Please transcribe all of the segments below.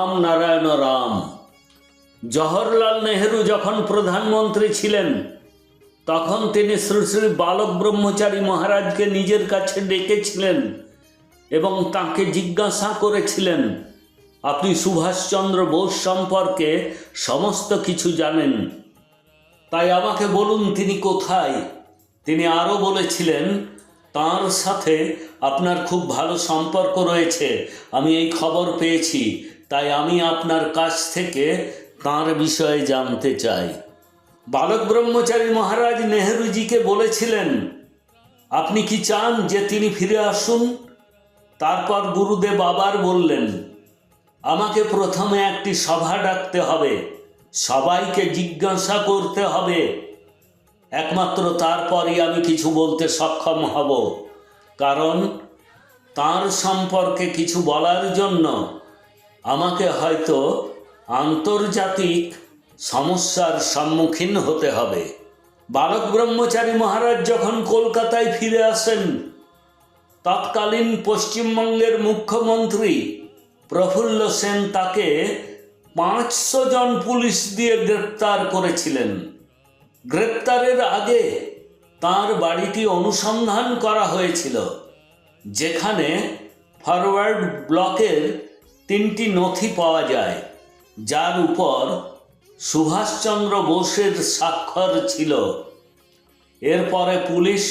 রাম নারায়ণ রাম। জওহরলাল নেহেরু যখন প্রধানমন্ত্রী ছিলেন তখন তিনি শ্রী শ্রী বালক ব্রহ্মচারী মহারাজকে নিজের কাছে ডেকেছিলেন এবং তাঁকে জিজ্ঞাসা করেছিলেন, আপনি সুভাষচন্দ্র বোস সম্পর্কে সমস্ত কিছু জানেন, তাই আমাকে বলুন তিনি কোথায়। তিনি আরও বলেছিলেন, তাঁর সাথে আপনার খুব ভালো সম্পর্ক রয়েছে, আমি এই খবর পেয়েছি, তাই আমি আপনার কাছ থেকে তাঁর বিষয়ে জানতে চাই। বালক ব্রহ্মচারী মহারাজ নেহেরুজিকে বলেছিলেন, আপনি কি চান যে তিনি ফিরে আসুন? তারপর গুরুদেব আবার বললেন, আমাকে প্রথমে একটি সভা ডাকতে হবে, সবাইকে জিজ্ঞাসা করতে হবে, একমাত্র তারপরই আমি কিছু বলতে সক্ষম হব, কারণ তাঁর সম্পর্কে কিছু বলার জন্য আমাকে হয়তো আন্তর্জাতিক সমস্যার সম্মুখীন হতে হবে। বালক ব্রহ্মচারী মহারাজ যখন কলকাতায় ফিরে আসেন, তৎকালীন পশ্চিমবঙ্গের মুখ্যমন্ত্রী প্রফুল্ল সেন তাকে 500 জন পুলিশ দিয়ে গ্রেপ্তার করেছিলেন। গ্রেপ্তারের আগে তাঁর বাড়িটি অনুসন্ধান করা হয়েছিল, যেখানে ফরওয়ার্ড ব্লকের 3টি নথি পাওয়া যায়, যার উপর সুভাষচন্দ্র বোসের স্বাক্ষর ছিল। এরপরে পুলিশ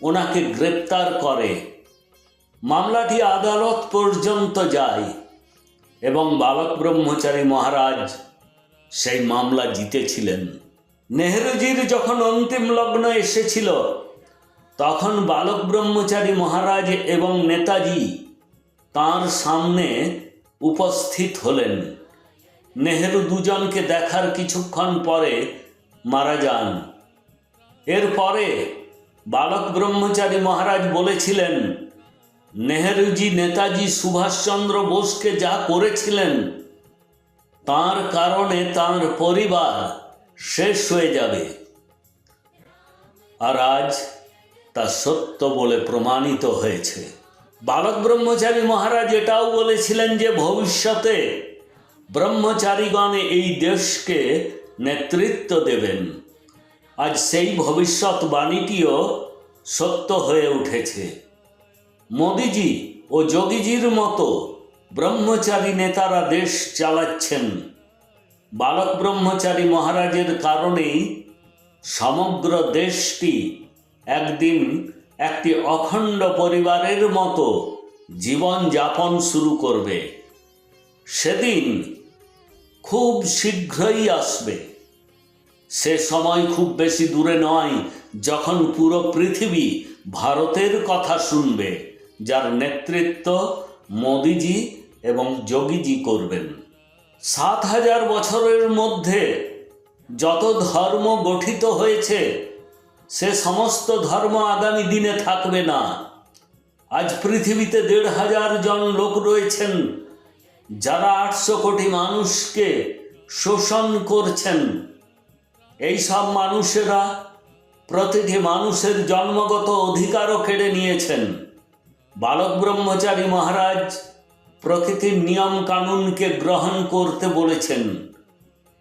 ওনাকে গ্রেপ্তার করে। মামলাটি আদালত পর্যন্ত যায় এবং বালক ব্রহ্মচারী মহারাজ সেই মামলা জিতেছিলেন। নেহেরুজির যখন অন্তিম লগ্ন এসেছিল তখন বালক ব্রহ্মচারী মহারাজ এবং নেতাজি তাঁর সামনে উপস্থিত হলেন। নেহেরু দুজনকে দেখার কিছুক্ষণ পরে মারা যান। এরপরে বালক ব্রহ্মচারী মহারাজ বলেছিলেন, নেহেরুজি নেতাজি সুভাষচন্দ্র বোসকে যা করেছিলেন তার কারণে তাঁর পরিবার শেষ হয়ে যাবে। আর আজ তা সত্য বলে প্রমাণিত হয়েছে। বালক ব্রহ্মচারী মহারাজ এটাও বলেছিলেন যে ভবিষ্যতে ব্রহ্মচারীগণ এই দেশকে নেতৃত্ব দেবেন। আজ সেই ভবিষ্যৎবাণীটিও সত্য হয়ে উঠেছে। মোদিজি ও যোগীজির মতো ব্রহ্মচারী নেতারা দেশ চালাচ্ছেন। বালক ব্রহ্মচারী মহারাজের কারণেই সমগ্র দেশটি একদিন একটি অখণ্ড পরিবারের মতো জীবন যাপন শুরু করবে। সেদিন খুব শীঘ্রই আসবে। সে সময় খুব বেশি দূরে নয় যখন পুরো পৃথিবী ভারতের কথা শুনবে, যার নেতৃত্ব মোদিজি এবং যোগীজি করবেন। 7000 বছরের মধ্যে যত ধর্ম গঠিত হয়েছে সে সমস্ত ধর্ম আগামী দিনে থাকবে না। আজ পৃথিবীতে 1500 জন লোক রয়েছেন যারা 800 কোটি মানুষকে শোষণ করছেন। এই সব মানুষেরা প্রতিটি মানুষের জন্মগত অধিকারও কেড়ে নিয়েছেন। বালক ব্রহ্মচারী মহারাজ প্রকৃতির নিয়ম কানুনকে গ্রহণ করতে বলেছেন।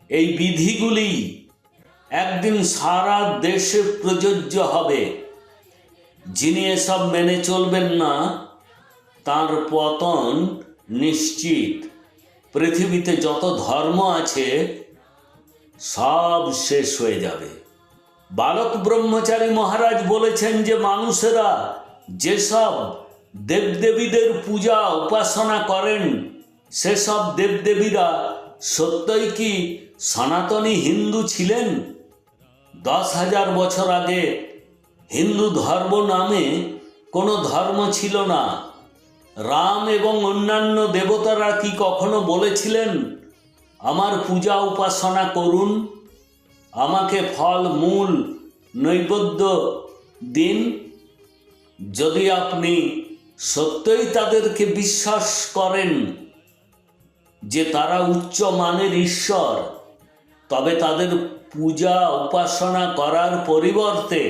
এই বিধিগুলি একদিন সারা দেশে প্রযোজ্য হবে। যিনি এসব মেনে চলবেন না তার পতন নিশ্চিত। পৃথিবীতে যত ধর্ম আছে সব শেষ হয়ে যাবে। বালক ব্রহ্মচারী মহারাজ বলেছেন যে মানুষেরা যেসব দেবদেবীদের পূজা উপাসনা করেন সেসব দেবদেবীরা সত্যই কি সনাতনী হিন্দু ছিলেন? 10,000 বছর আগে হিন্দু ধর্ম নামে কোনো ধর্ম ছিল না। রাম এবং অন্যান্য দেবতারা কি কখনো বলেছিলেন, আমার পূজা উপাসনা করুন, আমাকে ফল মূল নৈবেদ্য দিন? যদি আপনি সত্যই তাদেরকে বিশ্বাস করেন যে তারা উচ্চ মানের ঈশ্বর, তবে তাদের পূজা উপাসনা করার পরিবর্তে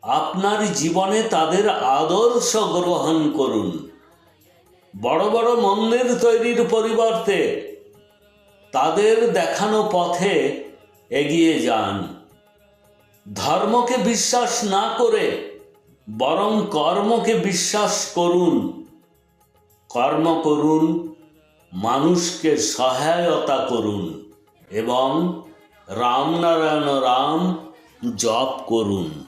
আপনার জীবনে তাদের আদর্শ গ্রহণ করুন। বড় বড় মন্দির তৈরির পরিবর্তে তাদের দেখানো পথে এগিয়ে যান। ধর্মকে বিশ্বাস না করে বরং কর্মকে বিশ্বাস করুন। কর্ম করুন, মানুষকে সহায়তা করুন এবং রাম নারায়ণ রাম জপ করুন।